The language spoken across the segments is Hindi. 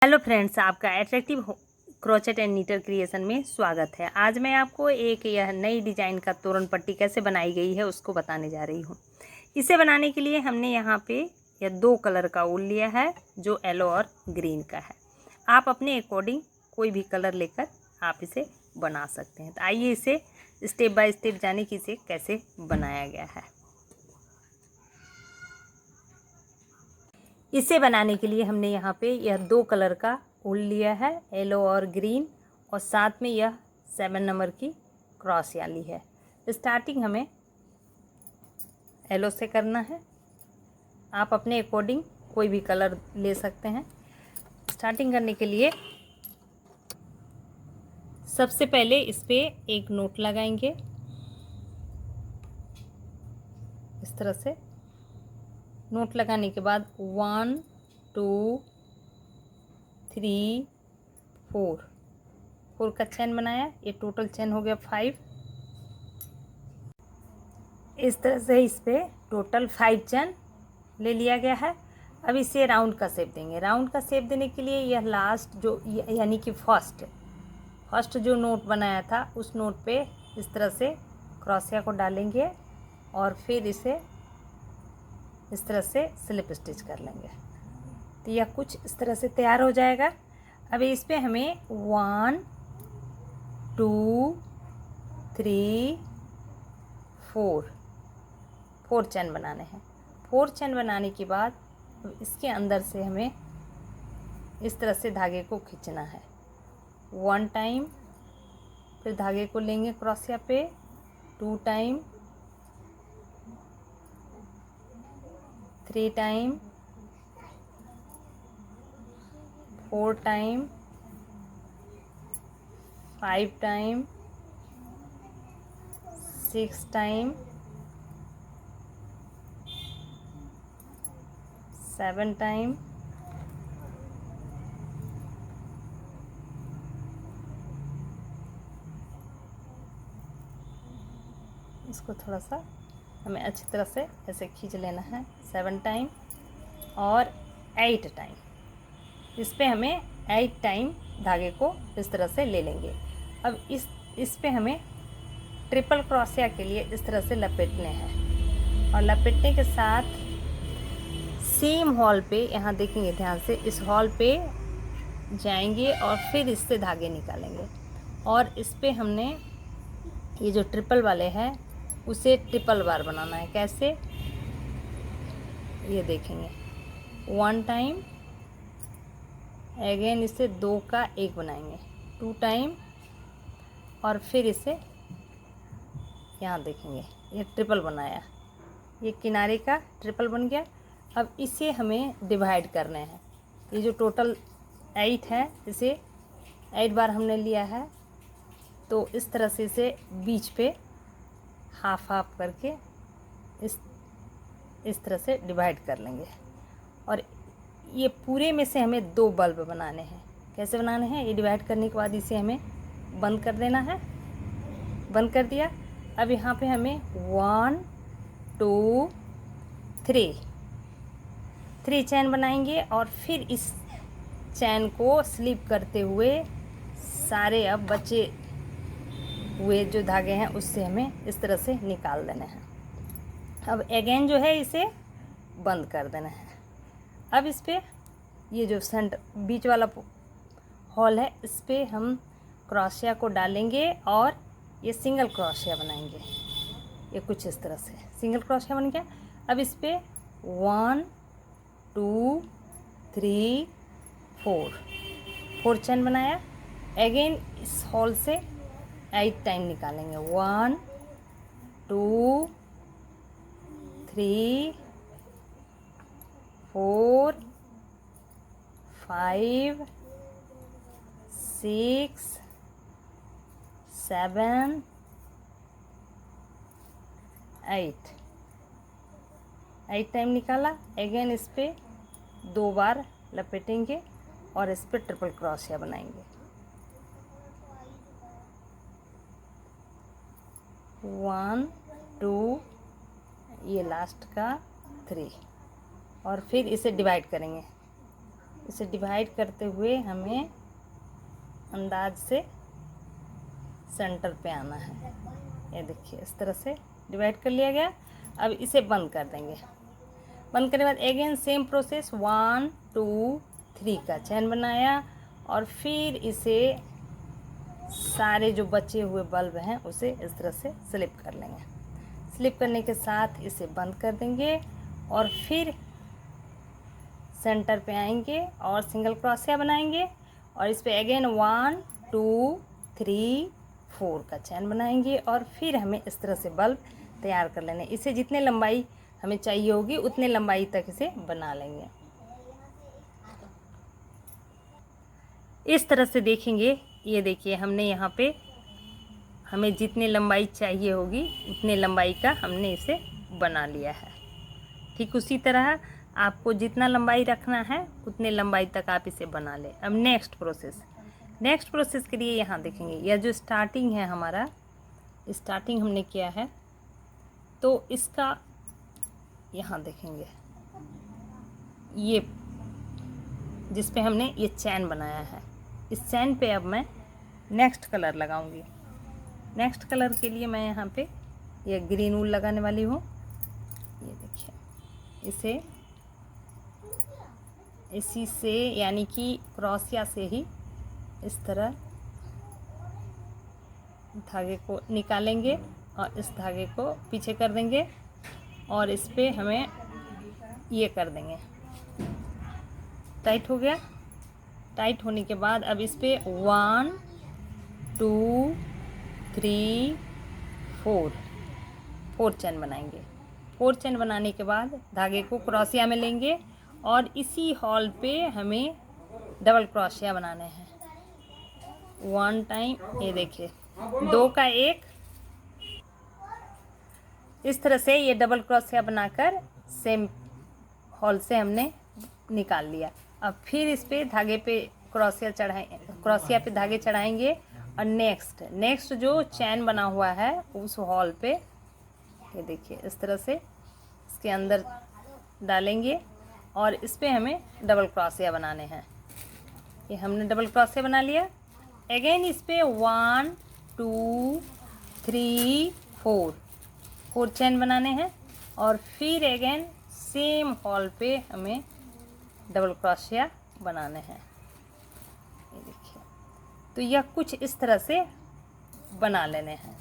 हेलो फ्रेंड्स, आपका अट्रैक्टिव क्रोचेट एंड नीटर क्रिएशन में स्वागत है। आज मैं आपको एक यह नई डिजाइन का तोरण पट्टी कैसे बनाई गई है उसको बताने जा रही हूँ। इसे बनाने के लिए हमने यहाँ पे यह दो कलर का ऊन लिया है जो येलो और ग्रीन का है। आप अपने अकॉर्डिंग कोई भी कलर लेकर आप इसे बना सकते हैं। तो आइए इसे स्टेप बाय स्टेप जाने कि इसे कैसे बनाया गया है। इसे बनाने के लिए हमने यहाँ पे यह दो कलर का ऊन लिया है, येलो और ग्रीन, और साथ में यह 7 नंबर की क्रॉसिया ली है। स्टार्टिंग हमें येलो से करना है। आप अपने अकॉर्डिंग कोई भी कलर ले सकते हैं। स्टार्टिंग करने के लिए सबसे पहले इस पर एक नोट लगाएंगे इस तरह से। नोट लगाने के बाद 1 2 3 4 का चैन बनाया। ये टोटल चैन हो गया 5। इस तरह से इस पे टोटल 5 चैन ले लिया गया है। अब इसे राउंड का शेप देंगे। राउंड का शेप देने के लिए यह लास्ट जो यानी कि फर्स्ट जो नोट बनाया था उस नोट पे इस तरह से क्रॉसिया को डालेंगे और फिर इसे इस तरह से स्लिप स्टिच कर लेंगे। तो यह कुछ इस तरह से तैयार हो जाएगा। अब इस पे हमें 1 2 3 4 चैन बनाने हैं। 4 चैन बनाने के बाद इसके अंदर से हमें इस तरह से धागे को खींचना है। 1 टाइम, फिर धागे को लेंगे क्रॉसिया पे 2 time, 3 time, 4 time, 5 time, 6 time, 7 time, इसको थोड़ा सा हमें अच्छी तरह से ऐसे खींच लेना है 7 टाइम और 8 टाइम। इस पे हमें 8 टाइम धागे को इस तरह से ले लेंगे। अब इस पे हमें ट्रिपल क्रॉसिया के लिए इस तरह से लपेटने हैं और लपेटने के साथ सेम हॉल पे, यहाँ देखेंगे ध्यान से, इस हॉल पे जाएंगे और फिर इससे धागे निकालेंगे और इस पे हमने ये जो ट्रिपल वाले हैं उसे ट्रिपल बार बनाना है। कैसे, ये देखेंगे 1 टाइम, अगेन इसे 2 का 1 बनाएंगे, 2 टाइम, और फिर इसे यहाँ देखेंगे ये ट्रिपल बनाया, ये किनारे का ट्रिपल बन गया। अब इसे हमें डिवाइड करने हैं। ये जो टोटल 8 है इसे 8 बार हमने लिया है, तो इस तरह से इसे बीच पे हाफ हाफ करके इस तरह से डिवाइड कर लेंगे। और ये पूरे में से हमें 2 बल्ब बनाने हैं। कैसे बनाने हैं, ये डिवाइड करने के बाद इसे हमें बंद कर देना है। बंद कर दिया। अब यहाँ पे हमें 1 2 3 चैन बनाएंगे और फिर इस चैन को स्लिप करते हुए सारे अब बचे हुए जो धागे हैं उससे हमें इस तरह से निकाल देना है। अब अगेन जो है इसे बंद कर देना है। अब इस पे ये जो बीच वाला हॉल है इस पे हम क्रॉसिया को डालेंगे और ये सिंगल क्रॉसिया बनाएंगे। ये कुछ इस तरह से सिंगल क्रॉसिया बन गया। अब इस पे 1 2 3 4 चैन बनाया। अगेन इस हॉल से 8 टाइम निकालेंगे। 1 2 3 4 5 6 7 8 टाइम निकाला। अगेन इस पे 2 बार लपेटेंगे और इस पे ट्रिपल क्रॉसिया बनाएंगे। 1 2, ये लास्ट का 3, और फिर इसे डिवाइड करेंगे इसे डिवाइड करते हुए हमें अंदाज से सेंटर पे आना है। ये देखिए इस तरह से डिवाइड कर लिया गया। अब इसे बंद कर देंगे। बंद करने के बाद अगेन सेम प्रोसेस 1 2 3 का चैन बनाया और फिर इसे सारे जो बचे हुए बल्ब हैं उसे इस तरह से स्लिप कर लेंगे। स्लिप करने के साथ इसे बंद कर देंगे और फिर सेंटर पे आएंगे और सिंगल क्रोशिया बनाएंगे और इस पे अगेन 1 2 3 4 का चैन बनाएंगे और फिर हमें इस तरह से बल्ब तैयार कर लेने। इसे जितने लंबाई हमें चाहिए होगी उतने लंबाई तक इसे बना लेंगे। इस तरह से देखेंगे, ये देखिए हमने यहाँ पे हमें जितनी लंबाई चाहिए होगी उतने लंबाई का हमने इसे बना लिया है। ठीक उसी तरह आपको जितना लंबाई रखना है उतने लंबाई तक आप इसे बना लें। अब नेक्स्ट प्रोसेस के लिए यहाँ देखेंगे, यह जो स्टार्टिंग है हमारा, स्टार्टिंग हमने किया है तो इसका यहाँ देखेंगे ये जिस पे हमने ये चैन बनाया है, इस चैन पे अब मैं नेक्स्ट कलर लगाऊंगी। नेक्स्ट कलर के लिए मैं यहाँ पे ये ग्रीन वूल लगाने वाली हूँ। ये देखिए इसे इसी से यानी कि क्रोशिया से ही इस तरह धागे को निकालेंगे और इस धागे को पीछे कर देंगे और इस पे हमें ये कर देंगे। टाइट हो गया। टाइट होने के बाद अब इस पे 1 2 3 4 चैन बनाएंगे। 4 चैन बनाने के बाद धागे को क्रोशिया में लेंगे और इसी हॉल पे हमें डबल क्रोशिया बनाने हैं। 1 टाइम, ये देखिए 2 का 1, इस तरह से ये डबल क्रोशिया बनाकर सेम हॉल से हमने निकाल लिया। अब फिर इस पे धागे पे क्रोशिया पे धागे चढ़ाएंगे और नेक्स्ट जो चैन बना हुआ है उस हॉल पे ये देखिए इस तरह से इसके अंदर डालेंगे और इस पे हमें डबल क्रोशिया बनाने हैं। ये हमने डबल क्रोशिया बना लिया। अगेन इस पे 1 2 3 4 चैन बनाने हैं और फिर अगेन सेम हॉल पे हमें डबल क्रोशिया बनाने हैं। ये देखिए, तो यह कुछ इस तरह से बना लेने हैं।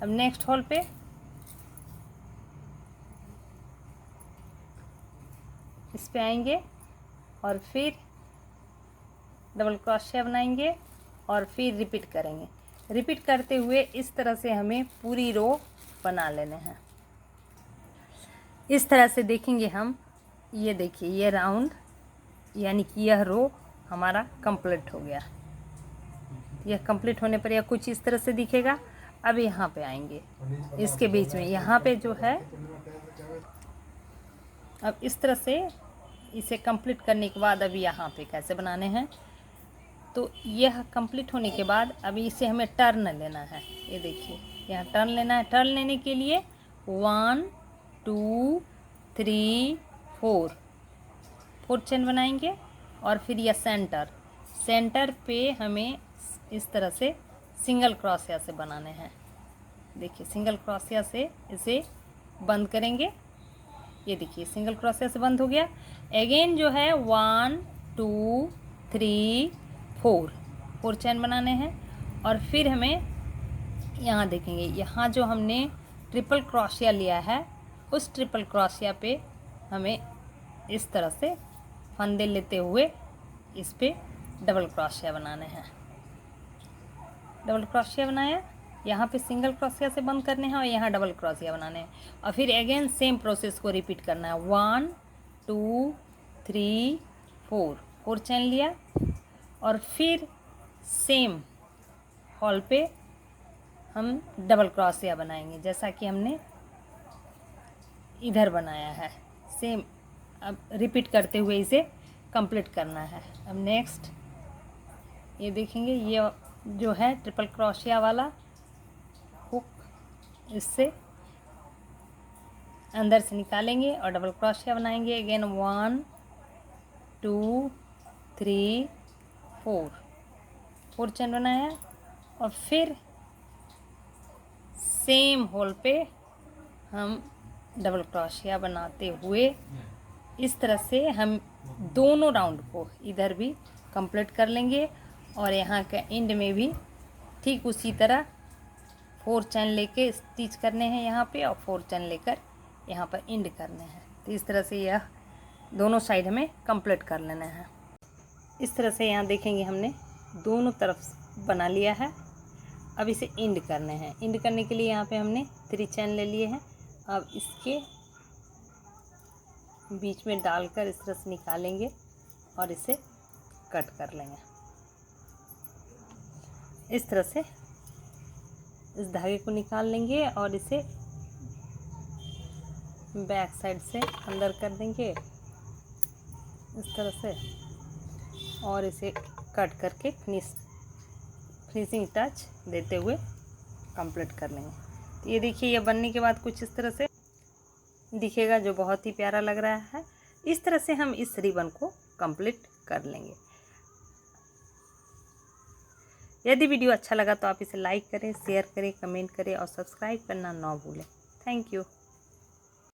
अब नेक्स्ट हॉल पे इस पे आएंगे और फिर डबल क्रोशिया बनाएंगे और फिर रिपीट करेंगे। रिपीट करते हुए इस तरह से हमें पूरी रो बना लेने हैं। इस तरह से देखेंगे हम, ये देखिए ये राउंड यानी कि यह रो हमारा कंप्लीट हो गया। यह कंप्लीट होने पर यह कुछ इस तरह से दिखेगा। अब यहाँ पे आएंगे, इसके बीच में यहाँ पे जो है, अब इस तरह से इसे कंप्लीट करने के बाद अभी यहाँ पे कैसे बनाने हैं, तो यह कंप्लीट होने के बाद अभी इसे हमें टर्न लेना है। ये देखिए यहाँ टर्न लेना है। टर्न लेने के लिए 1 2 3 4 चैन बनाएंगे और फिर यह सेंटर पे हमें इस तरह से सिंगल क्रोशिया से बनाने हैं। देखिए सिंगल क्रोशिया से इसे बंद करेंगे। ये देखिए सिंगल क्रोशिया से बंद हो गया। अगेन जो है 1 2 3 4 चैन बनाने हैं और फिर हमें यहाँ देखेंगे, यहाँ जो हमने ट्रिपल क्रोशिया लिया है उस ट्रिपल क्रोशिया पे हमें इस तरह से फंदे लेते हुए इस पे डबल क्रोशिया बनाने हैं। डबल क्रोशिया बनाया, यहाँ पे सिंगल क्रोशिया से बंद करने हैं और यहाँ डबल क्रोशिया बनाने हैं और फिर अगेन सेम प्रोसेस को रिपीट करना है। 1 2 3 4 चैन लिया और फिर सेम हॉल पे हम डबल क्रोशिया बनाएंगे जैसा कि हमने इधर बनाया है। सेम अब रिपीट करते हुए इसे कंप्लीट करना है। अब नेक्स्ट ये देखेंगे, ये जो है ट्रिपल क्रोशिया वाला हुक, इससे अंदर से निकालेंगे और डबल क्रोशिया बनाएंगे। अगेन 1 2 3 4 चेन बनाया और फिर सेम होल पे हम डबल क्रोशिया बनाते हुए इस तरह से हम दोनों राउंड को इधर भी कंप्लीट कर लेंगे और यहाँ के एंड में भी ठीक उसी तरह 4 चैन लेके स्टिच करने हैं यहाँ पे और 4 चैन लेकर यहाँ पर एंड करने हैं। तो इस तरह से यह दोनों साइड हमें कंप्लीट कर लेना है। इस तरह से यहाँ देखेंगे हमने दोनों तरफ बना लिया है। अब इसे एंड करने हैं। एंड करने के लिए यहाँ पे हमने 3 चैन ले लिए हैं। अब इसके बीच में डालकर इस तरह से निकालेंगे और इसे कट कर लेंगे। इस तरह से इस धागे को निकाल लेंगे और इसे बैक साइड से अंदर कर देंगे इस तरह से और इसे कट करके फिनिशिंग टच देते हुए कंप्लीट कर लेंगे। तो ये देखिए, ये बनने के बाद कुछ इस तरह से दिखेगा जो बहुत ही प्यारा लग रहा है। इस तरह से हम इस रिबन को कंप्लीट कर लेंगे। यदि वीडियो अच्छा लगा तो आप इसे लाइक करें, शेयर करें, कमेंट करें और सब्सक्राइब करना ना भूलें। Thank you.